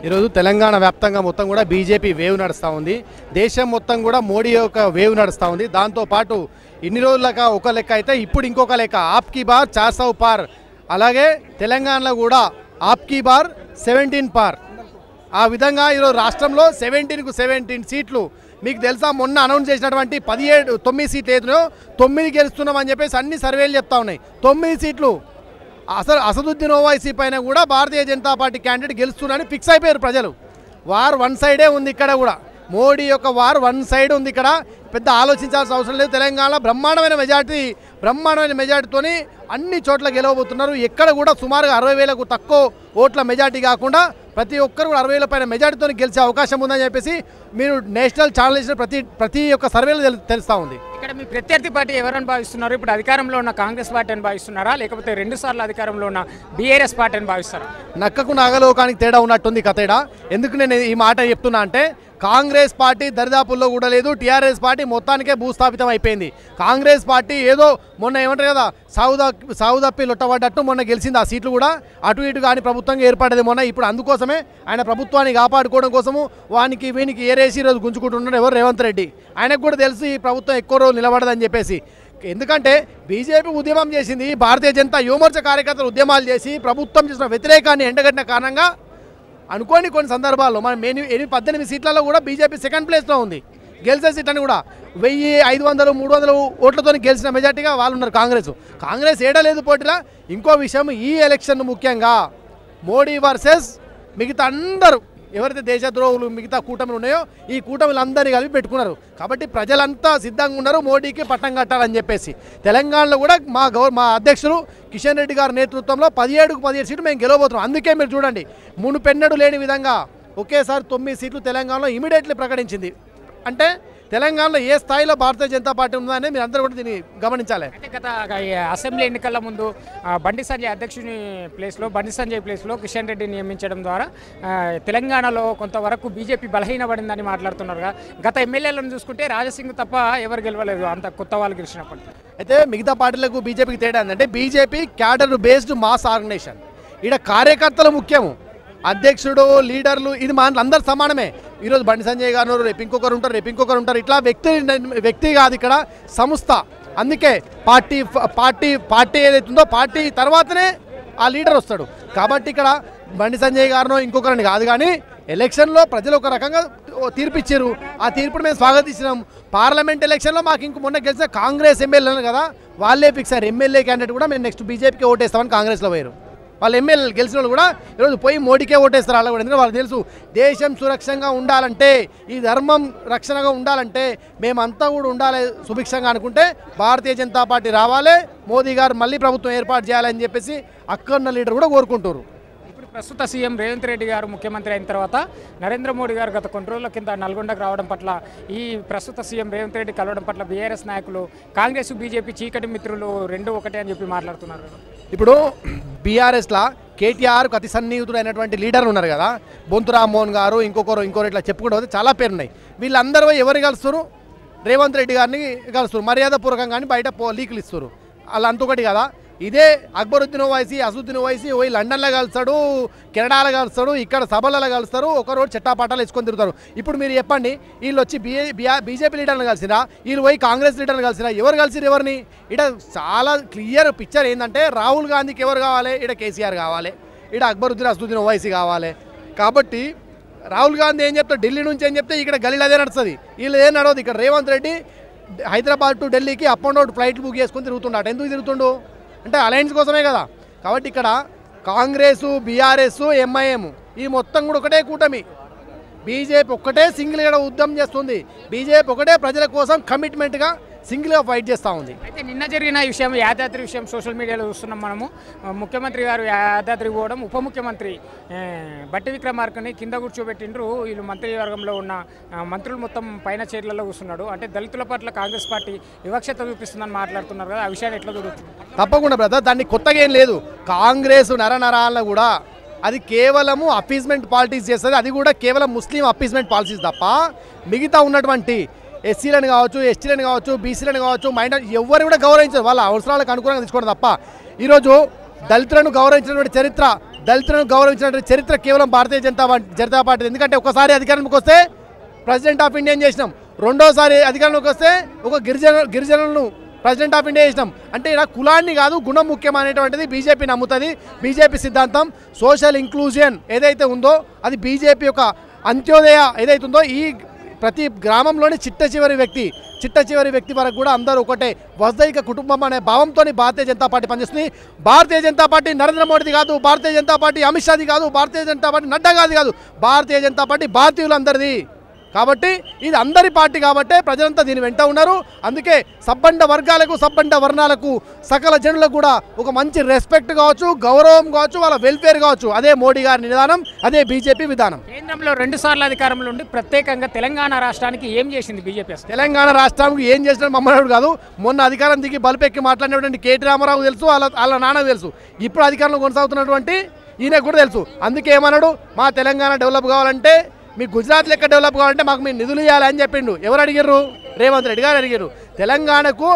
ఈరోజు తెలంగాణ వ్యాప్తంగా మొత్తం కూడా బీజేపీ వేవ్ నడుస్తూ ఉంది. దేశం మొత్తం కూడా మోడీ యొక్క వేవ్ నడుస్తూ ఉంది. దాంతోపాటు ఇన్ని రోజులక ఒక లెక్క అయితే ఇప్పుడు ఇంకొక లెక్క ఆప్కీ బార్ 400 పార్. అలాగే తెలంగాణలో కూడా ఆప్కీ బార్ 17 పార్. ఆ విధంగా ఈరోజు రాష్ట్రంలో 17కు 17 సీట్లు. మీకు తెలుసా మొన్న అనౌన్స్ చేసినటువంటి 9 సీట్లు ఏదో 9 గెలుస్తున్నామని చెప్పేసి అన్ని సర్వేలు చెప్తా ఉన్నాయి. 9 సీట్లు అసదుద్దీన్ ఓవైసీ పైన కూడా Bharatiya Janata party candidate గెలుస్తున్నారని fix అయిపోయారు ప్రజలు. వార్ వన్ సైడే ఉంది. ఇక్కడ కూడా మోడీ యొక్క వార్ వన్ సైడ్ ఉంది. ఇక్కడ పెద్ద ఆలోచించాల్సిన అవసరం లేదు. తెలంగాణ బ్రహ్మాండమైన మెజార్టీతోని అన్ని చోట్ల గెలవబోతున్నారు. ఎక్కడ కూడా సుమారుగా 60,000కు తక్కువ ఓట్ల మెజార్టీ కాకుండా ప్రతి ఒక్కరు కూడా 60,000 పైన మెజార్టీతో గెలిచే అవకాశం ఉందని చెప్పేసి మీరు నేషనల్ ఛానల్ ఇచ్చిన ప్రతి ఒక్క సర్వేలో తెలుస్తూ ఉంది. ఇక్కడ మీ ప్రత్యర్థి పార్టీ ఎవరని భావిస్తున్నారు? ఇప్పుడు అధికారంలో ఉన్న కాంగ్రెస్ పార్టీ అని భావిస్తున్నారా, లేకపోతే 2 సార్లు అధికారంలో ఉన్న బీఆర్ఎస్ పార్టీ అని భావిస్తారా? నక్కకు నాగలోకానికి తేడా ఉన్నట్టుంది కథేడా. ఎందుకు నేను ఈ మాట చెప్తున్నా అంటే కాంగ్రెస్ పార్టీ దరిదాపుల్లో కూడా లేదు. టీఆర్ఎస్ పార్టీ మొత్తానికే భూస్థాపితం అయిపోయింది. కాంగ్రెస్ పార్టీ ఏదో మొన్న ఏమంటారు కదా సావుదప్పి లొట్టబడ్డట్టు మొన్న గెలిచింది. ఆ సీట్లు కూడా అటు ఇటు కానీ ప్రభుత్వంగా ఏర్పడేది మొన్న. ఇప్పుడు అందుకోసమే ఆయన ప్రభుత్వాన్ని కాపాడుకోవడం కోసము వీనికి ఏరేసి ఈరోజు గుంజుకుంటున్నారు ఎవరు రేవంత్ రెడ్డి. ఆయనకు కూడా తెలుసు ఈ ప్రభుత్వం ఎక్కువ రోజులు నిలబడదని చెప్పేసి. ఎందుకంటే బీజేపీ ఉద్యమం చేసింది, భారతీయ జనతా యువమోర్చా కార్యకర్తలు ఉద్యమాలు చేసి ప్రభుత్వం చేసిన వ్యతిరేకాన్ని ఎండగట్టిన కారణంగా అనుకోని కొన్ని సందర్భాల్లో మన 18 సీట్లలో కూడా బీజేపీ సెకండ్ ప్లేస్లో ఉంది. గెలిచే సీట్లని కూడా 1500-300 ఓట్లతో గెలిచిన మెజార్టీగా వాళ్ళు ఉన్నారు. కాంగ్రెస్ ఏడలేదు పోటీలా. ఇంకో విషయం, ఈ ఎలక్షన్ ముఖ్యంగా మోడీ వర్సెస్ మిగతా అందరూ ఎవరైతే దేశద్రోహులు మిగతా కూటమిలు ఉన్నాయో ఈ కూటమిలందరినీ కలిపి పెట్టుకున్నారు. కాబట్టి ప్రజలంతా సిద్ధంగా ఉన్నారు మోడీకి పట్టం కట్టాలని చెప్పేసి. తెలంగాణలో కూడా మా అధ్యక్షులు కిషన్ రెడ్డి గారి నేతృత్వంలో 17కు 17 సీట్లు మేము గెలవబోతున్నాం. అందుకే మీరు చూడండి మునుపెన్నడూ లేని విధంగా ఒకేసారి 9 సీట్లు తెలంగాణలో ఇమీడియట్లీ ప్రకటించింది. అంటే తెలంగాణలో ఏ స్థాయిలో భారతీయ జనతా పార్టీ ఉందని మీరు అందరూ కూడా దీన్ని గమనించాలి. అయితే గత అసెంబ్లీ ఎన్నికల ముందు బండి సంజయ్ అధ్యక్షుని ప్లేస్లో కిషన్ రెడ్డి నియమించడం ద్వారా తెలంగాణలో కొంతవరకు బీజేపీ బలహీనపడిందని మాట్లాడుతున్నారు. గత ఎమ్మెల్యేలను చూసుకుంటే రాజసింగ్ తప్ప ఎవరు గెలవలేదు, అంత కొత్త వాళ్ళు గెలిచినప్పటికీ. అయితే మిగతా పార్టీలకు బీజేపీకి తేడా ఏంటంటే BJP cadre based mass organisation. ఇక్కడ కార్యకర్తలు ముఖ్యము, అధ్యక్షుడు లీడర్లు ఇది మా అందరు సమానమే. ఈరోజు బండి సంజయ్ గారు రేపు ఇంకొకరు ఉంటారు. ఇట్లా వ్యక్తి కాదు, ఇక్కడ సంస్థ. అందుకే పార్టీ ఏదైతుందో పార్టీ తర్వాతనే ఆ లీడర్ వస్తాడు. కాబట్టి ఇక్కడ బండి సంజయ్ గారినో ఇంకొకరిని కాదు, కానీ ఎలక్షన్లో ప్రజలు ఒక రకంగా తీర్పిచ్చారు. ఆ తీర్పును మేము స్వాగతించినాం. పార్లమెంట్ ఎలక్షన్లో మాకు ఇంక మొన్న గెలిచిన కాంగ్రెస్ ఎమ్మెల్యేలు కదా వాళ్ళే ఫిక్స్ అయ్యారు. ఎమ్మెల్యే క్యాండిడేట్ కూడా మేము నెక్స్ట్ బీజేపీకి ఓటేస్తామని కాంగ్రెస్లో పోయారు. వాళ్ళు ఎమ్మెల్యేలు గెలిచిన వాళ్ళు కూడా ఈరోజు పోయి మోడీకే ఓటేస్తారు. అలా కూడా ఎందుకంటే వాళ్ళకి తెలుసు దేశం సురక్షంగా ఉండాలంటే, ఈ ధర్మం రక్షణగా ఉండాలంటే మేమంతా కూడా ఉండాలి సుభిక్షంగా అనుకుంటే భారతీయ జనతా పార్టీ రావాలి, మోదీ గారు మళ్ళీ ప్రభుత్వం ఏర్పాటు చేయాలని చెప్పేసి అక్కడున్న లీడర్ కూడా కోరుకుంటారు. ఇప్పుడు ప్రస్తుత సీఎం రేవంత్ రెడ్డి గారు ముఖ్యమంత్రి అయిన తర్వాత నరేంద్ర మోడీ గారు గత కొన్ని రోజుల కింద నల్గొండకు రావడం పట్ల, ఈ ప్రస్తుత సీఎం రేవంత్ రెడ్డి కలవడం పట్ల బీఆర్ఎస్ నాయకులు కాంగ్రెస్ బీజేపీ చీకటి మిత్రులు 2 ఒకటే అని చెప్పి మాట్లాడుతున్నారు. ఇప్పుడు బీఆర్ఎస్లా కేటీఆర్కు అతి సన్నిహితుడు అయినటువంటి లీడర్లు ఉన్నారు కదా, బొంతు రామ్మోహన్ గారు ఇంకొకరు ఇట్లా చెప్పుకుంటే చాలా పేరున్నాయి. వీళ్ళందరూ ఎవరు కలుస్తారు? రేవంత్ రెడ్డి గారిని కలుస్తారు. మర్యాదపూర్వకంగా కానీ బయట లీకులు ఇస్తారు. అలా అంతొకటి కదా. ఇదే అక్బరుద్దీన్ ఓవైసీ, అసదుద్దీన్ ఓవైసీ పోయి లండన్లో కలుస్తాడు, కెనడాలో కలుస్తాడు, ఇక్కడ సభలలో కలుస్తారు, ఒకరోజు చెట్టాపాటాలు వేసుకొని తిరుగుతారు. ఇప్పుడు మీరు చెప్పండి, వీళ్ళు వచ్చి బీజేపీ లీడర్లు కలిసినా, వీళ్ళు పోయి కాంగ్రెస్ లీడర్లు కలిసినా, ఎవరు కలిసిరు ఎవరిని? ఇక్కడ చాలా క్లియర్ పిక్చర్ ఏంటంటే రాహుల్ గాంధీకి ఎవరు కావాలి? ఇక్కడ కేసీఆర్ కావాలి, ఇక్కడ అక్బరుద్దీన్ అసదుద్దీన్ ఓవైసీ కావాలి. కాబట్టి రాహుల్ గాంధీ ఏం చెప్తారు, ఢిల్లీ నుంచి ఏం చెప్తే ఇక్కడ గలీలో అదే నడుస్తుంది. వీళ్ళు ఏం నడవదు. ఇక్కడ రేవంత్ రెడ్డి హైదరాబాద్ టు ఢిల్లీకి అప్ అండ్ అవుట్ ఫ్లైట్లు బుక్ చేసుకొని తిరుగుతుండట. ఎందుకు తిరుగుతుండు అంటే అలయన్స్ కోసమే కదా. కాబట్టి ఇక్కడ కాంగ్రెసు, బీఆర్ఎస్, ఎంఐఎం ఈ మొత్తం కూడా ఒకటే కూటమి. బీజేపీ ఒక్కటే సింగిల్గా ఉద్యమం చేస్తుంది. బీజేపీ ఒకటే ప్రజల కోసం కమిట్మెంట్గా సింగిల్గా ఫైట్ చేస్తూ ఉంది. అయితే నిన్న జరిగిన విషయం, యాదాద్రి విషయం సోషల్ మీడియాలో చూస్తున్నాం మనము. ముఖ్యమంత్రి గారు యాదాద్రి పోవడం, ఉప ముఖ్యమంత్రి బట్టి విక్రమార్కని కింద కూర్చోబెట్టిండ్రు. వీళ్ళు మంత్రివర్గంలో ఉన్న మంత్రులు మొత్తం పైన చైర్లలో కూర్చున్నాడు. అంటే దళితుల పట్ల కాంగ్రెస్ పార్టీ వివక్షత చూపిస్తుందని మాట్లాడుతున్నారు కదా, ఆ విషయాన్ని ఎట్లా చూడొచ్చు? తప్పకుండా బ్రదర్, దాన్ని కొత్తగా ఏం లేదు. కాంగ్రెస్ నరనరాలను కూడా అది కేవలము అపీస్మెంట్ పాలిటిక్స్ చేస్తుంది. అది కూడా కేవలం ముస్లిం అపీస్మెంట్ పాలసీస్ తప్ప మిగతా ఉన్నటువంటి ఎస్సీలను కావచ్చు, ఎస్టీలను కావచ్చు, బీసీలను కావచ్చు, మైనారిటీ ఎవరు కూడా గౌరవించారు. వాళ్ళ అవసరాలకు అనుకూలంగా తీసుకోవడం తప్ప ఈరోజు దళితులను గౌరవించినటువంటి చరిత్ర దళితులను గౌరవించినటువంటి చరిత్ర కేవలం భారతీయ జనతా పార్టీ. ఎందుకంటే ఒకసారి అధికారంలోకి వస్తే ప్రెసిడెంట్ ఆఫ్ ఇండియా చేసినాం, రెండోసారి అధికారంలోకి వస్తే ఒక గిరిజనులను ప్రెసిడెంట్ ఆఫ్ ఇండియా చేసినాం. అంటే ఇలా కులాన్ని కాదు గుణం ముఖ్యం అనేటువంటిది బీజేపీ నమ్ముతుంది. బీజేపీ సిద్ధాంతం సోషల్ ఇంక్లూజన్ ఏదైతే ఉందో అది బీజేపీ యొక్క అంత్యోదయ ఏదైతే ఉందో ఈ ప్రతి గ్రామంలోని చిట్ట చివరి వ్యక్తి వరకు కూడా అందరూ ఒకటే వసుదైక కుటుంబం అనే భావంతో భారతీయ జనతా పార్టీ పనిచేస్తుంది. భారతీయ జనతా పార్టీ నరేంద్ర మోడీది కాదు, భారతీయ జనతా పార్టీ అమిత్ షాది కాదు, భారతీయ జనతా పార్టీ నడ్డా కాదు, భారతీయ జనతా పార్టీ భారతీయులందరిది. కాబట్టి ఇది అందరి పార్టీ కాబట్టే ప్రజలంతా దీని వెంట ఉన్నారు. అందుకే సబ్బండ వర్గాలకు సబ్బండ వర్ణాలకు సకల జనులకు కూడా ఒక మంచి రెస్పెక్ట్ కావచ్చు, గౌరవం కావచ్చు, వాళ్ళ వెల్ఫేర్ కావచ్చు. అదే మోడీ గారి విధానం, అదే బీజేపీ విధానం. కేంద్రంలో 2 సార్లు అధికారంలో ఉండి ప్రత్యేకంగా తెలంగాణ రాష్ట్రానికి ఏం చేసింది బీజేపీ? తెలంగాణ రాష్ట్రానికి ఏం చేసిన మమ్మల్ని కాదు, మొన్న అధికారం దిగి బలిపెక్కి మాట్లాడినటువంటి కేటీ రామారావు తెలుసు, వాళ్ళ నాన్నకు తెలుసు, ఇప్పుడు అధికారంలో కొనసాగుతున్నటువంటి ఈయనకు కూడా తెలుసు. అందుకే ఏమన్నాడు, మా తెలంగాణ డెవలప్ కావాలంటే మీ గుజరాత్ లెక్క డెవలప్ కావాలంటే మాకు మీరు నిధులు ఇవ్వాలని చెప్పిండు. ఎవరు అడిగారు? రేవంత్ రెడ్డి గారు అడిగారు. తెలంగాణకు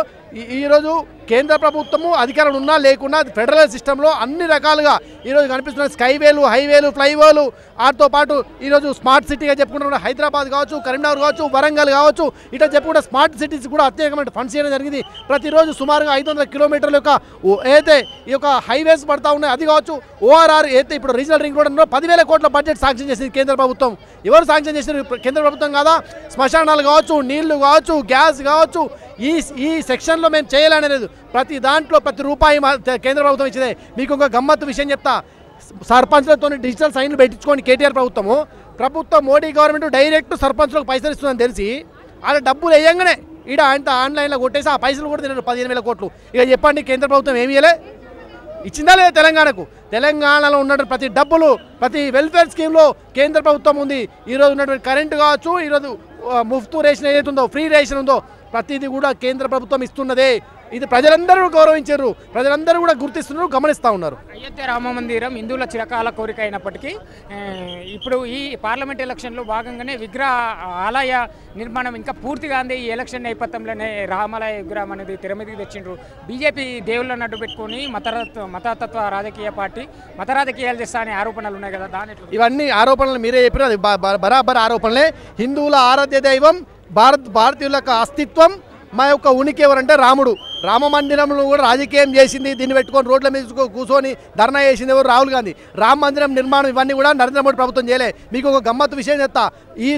ఈరోజు కేంద్ర ప్రభుత్వము అధికారం ఉన్నా లేకున్నా ఫెడరల్ సిస్టంలో అన్ని రకాలుగా ఈరోజు కనిపిస్తున్న స్కైవేలు, హైవేలు, ఫ్లైవేలు, వాటితో పాటు ఈరోజు స్మార్ట్ సిటీగా చెప్పుకుంటున్న హైదరాబాద్ కావచ్చు, కరీంనగర్ కావచ్చు, వరంగల్ కావచ్చు, ఇట్లా చెప్పుకుంటే స్మార్ట్ సిటీస్ కూడా అత్యేకమైన ఫండ్స్ చేయడం జరిగింది. ప్రతిరోజు సుమారుగా 500 కిలోమీటర్ల యొక్క ఏదైతే ఈ యొక్క హైవేస్ పడతా ఉన్నాయి అది కావచ్చు, ఓఆర్ఆర్ ఏదైతే ఇప్పుడు రీజనల్ రింగ్ రోడ్ 10,000 కోట్ల బడ్జెట్ శాంక్షన్ చేసింది కేంద్ర ప్రభుత్వం. ఎవరు శాంక్షన్ చేసిన? కేంద్ర ప్రభుత్వం కాదా? శ్మశానాలు కావచ్చు, నీళ్లు కావచ్చు, గ్యాస్ కావచ్చు, ఈ సెక్షన్లో మేము చేయాలనేది ప్రతి దాంట్లో ప్రతి రూపాయి కేంద్ర ప్రభుత్వం ఇచ్చేదే. మీకు ఒక గమ్మత్తు విషయం చెప్తా, సర్పంచ్లతో డిజిటల్ సైన్లు పెట్టించుకొని కేటీఆర్ ప్రభుత్వం మోడీ గవర్నమెంట్ డైరెక్ట్ సర్పంచ్లకు పైసలు ఇస్తుందని తెలిసి వాళ్ళ డబ్బులు వేయంగానే ఈడ ఆయన ఆన్లైన్లో కొట్టేసి ఆ పైసలు కూడా తిన్నారు 15,000 కోట్లు. ఇక చెప్పండి కేంద్ర ప్రభుత్వం ఏమి ఇవ్వలే? ఇచ్చిందా లేదా తెలంగాణకు? తెలంగాణలో ఉన్నటువంటి ప్రతి డబ్బులు ప్రతి వెల్ఫేర్ స్కీమ్లో కేంద్ర ప్రభుత్వం ఉంది. ఈరోజు ఉన్నటువంటి కరెంటు కావచ్చు, ఈరోజు ముఫ్తూ రేషన్ ఏదైతే ఉందో, ఫ్రీ రేషన్ ఉందో, ప్రతిదీ కూడా కేంద్ర ప్రభుత్వం ఇస్తున్నదే. ఇది ప్రజలందరూ గౌరవించారు, ప్రజలందరూ కూడా గుర్తిస్తున్నారు, గమనిస్తూ ఉన్నారు. అయోధ్య రామ మందిరం హిందువుల చిరకాల కోరిక అయినప్పటికీ ఇప్పుడు ఈ పార్లమెంట్ ఎలక్షన్లో భాగంగానే విగ్రహ ఆలయ నిర్మాణం ఇంకా పూర్తిగా అందే. ఈ ఎలక్షన్ నేపథ్యంలోనే రామాలయ విగ్రహం అనేది తెర మీదకి తెచ్చిండ్రు. బీజేపీ దేవుళ్ళని అడ్డు పెట్టుకొని మతతత్వ రాజకీయ పార్టీ మత రాజకీయాలు చేస్తా అనే ఆరోపణలు ఉన్నాయి కదా, దాని ఇవన్నీ ఆరోపణలు మీరే చెప్పారు, అది బరాబర్ ఆరోపణలే. హిందువుల ఆరాధ్య దైవం భారతీయుల యొక్క అస్తిత్వం, మా యొక్క ఉనికి ఎవరంటే రాముడు. రామ మందిరంలో కూడా రాజకీయం చేసింది, దీన్ని పెట్టుకొని రోడ్ల మీద కూర్చొని ధర్నా చేసింది ఎవరు? రాహుల్ గాంధీ. రామ మందిరం నిర్మాణం ఇవన్నీ కూడా నరేంద్ర మోడీ ప్రభుత్వం చేయలే. మీకు ఒక గమ్మత్తు విషయం చెప్తా, ఈ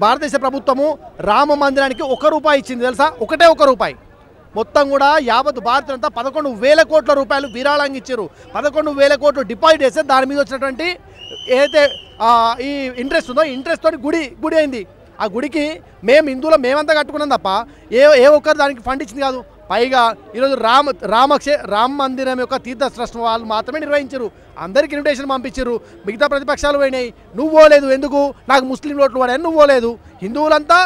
భారతదేశ ప్రభుత్వము రామ మందిరానికి ₹1 ఇచ్చింది తెలుసా? ఒకటే ₹1. మొత్తం కూడా యావత్ భారతంతా 11,000 కోట్ల రూపాయలు విరాళంగా ఇచ్చారు. 11,000 కోట్లు డిపాజిట్ చేస్తే దాని మీద వచ్చినటువంటి ఏదైతే ఈ ఇంట్రెస్ట్ ఉందో ఇంట్రెస్ట్ తోటి గుడి అయింది. ఆ గుడికి మేము హిందువులు మేమంతా కట్టుకున్నాం తప్ప ఏ ఒక్కరు దానికి ఫండ్ ఇచ్చింది కాదు. పైగా ఈరోజు రామ మందిరం యొక్క తీర్థ ట్రస్ట్ వాళ్ళు మాత్రమే నిర్వహించారు. అందరికి ఇన్విటేషన్ పంపించారు, మిగతా ప్రతిపక్షాలు పోయినాయి. నువ్వు పోలేదు ఎందుకు? నాకు ముస్లిం ఓట్లు పడాయని నువ్వు పోలేదు. హిందువులంతా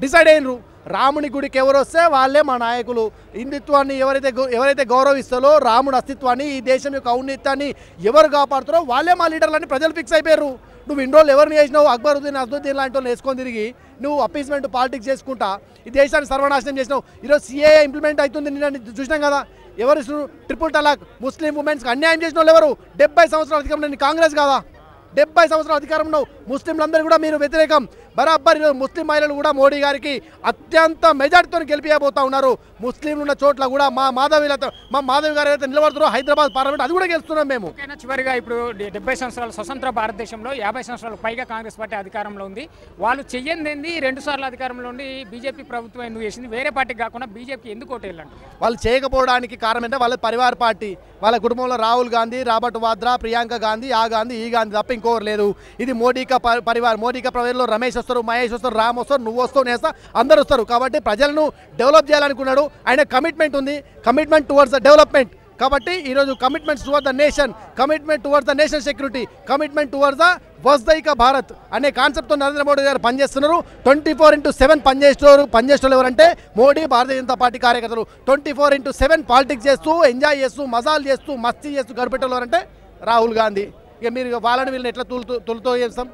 డిసైడ్ అయినరు, రాముని గుడికి ఎవరు వస్తే వాళ్ళే మా నాయకులు. హిందుత్వాన్ని ఎవరైతే గౌరవిస్తారో, రాముడి అస్తిత్వాన్ని, ఈ దేశం యొక్క ఔన్నత్యాన్ని ఎవరు కాపాడుతారో వాళ్ళే మా లీడర్లని ప్రజలు ఫిక్స్ అయిపోయారు. నువ్వు ఇన్ని రోజులు ఎవరిని చేసినావు? అక్బరుద్దీన్, అసదుద్దీన్ లాంటి వాళ్ళు వేసుకొని తిరిగి నువ్వు అపీస్మెంట్ పాలిటిక్స్ చేసుకుంటా ఈ దేశాన్ని సర్వనాశనం చేసినావు. ఈరోజు సిఏఏ ఇంప్లిమెంట్ అవుతుంది, నిన్న చూసినాం కదా. ఎవరు ట్రిపుల్ తలాక్, ముస్లిం ఉమెన్స్కి అన్యాయం చేసిన వాళ్ళు ఎవరు? 70 సంవత్సరాల అధికారంలో నీ కాంగ్రెస్ కాదా? 70 సంవత్సరాల అధికారంలో ముస్లింలందరూ కూడా మీరు వ్యతిరేకం. బరాబర్ ఈరోజు ముస్లిం మహిళలు కూడా మోడీ గారికి అత్యంత మెజార్టీతో గెలిపియబోతా ఉన్నారు. ముస్లింలు ఉన్న చోట్ల కూడా మా మాధవి గారు ఏదైతే నిలబడుతున్నారో హైదరాబాద్ పార్లమెంట్ అది కూడా గెలుస్తున్నాం మేము. చివరిగా ఇప్పుడు 70 సంవత్సరాల స్వతంత్ర భారతదేశంలో 50 సంవత్సరాలకు పైగా కాంగ్రెస్ పార్టీ అధికారంలో ఉంది. వాళ్ళు చెయ్యంది 2 సార్లు అధికారంలో ఉండి బీజేపీ ప్రభుత్వం ఎందుకు చేసింది? వేరే పార్టీకి కాకుండా బీజేపీకి ఎందుకు ఓటేయాలంటే వాళ్ళు చేయకపోవడానికి కారణం ఏంటంటే వాళ్ళ పరివార పార్టీ, వాళ్ళ కుటుంబంలో రాహుల్ గాంధీ, రాబర్ట్ వాద్రా, ప్రియాంక గాంధీ, ఆ గాంధీ, ఈ గాంధీ తప్ప ఇంకోరు లేదు. ఇది మోడీకా పరివార్. మోడీకా పరివార్లో రమేష్ వస్తారు, మహేష్ వస్తారు, రామ్ వస్తారు, నువ్వు వస్తావు, నేస్తా, అందరు వస్తారు. కాబట్టి ప్రజలను డెవలప్ చేయాలనుకున్నాడు ఆయన. కమిట్మెంట్ ఉంది, కమిట్మెంట్ టువర్డ్స్ ద డెవలప్మెంట్. కాబట్టి ఈరోజు commitments towards the nation, commitment towards the nation security, commitment towards the వసుదైక భారత్ అనే కాన్సెప్ట్తో నరేంద్ర మోడీ గారు పనిచేస్తున్నారు. 24/7 పనిచేసేవారు ఎవరంటే మోడీ, భారతీయ జనతా పార్టీ కార్యకర్తలు. 24/7 పాలిటిక్స్ చేస్తూ, ఎంజాయ్ చేస్తూ, మజాలు చేస్తూ, మస్తీ చేస్తూ గడిపెట్టేవారు అంటే రాహుల్ గాంధీ. ఇక మీరు వాళ్ళని వీళ్ళని ఎట్లా తొలుతో చేస్తాం?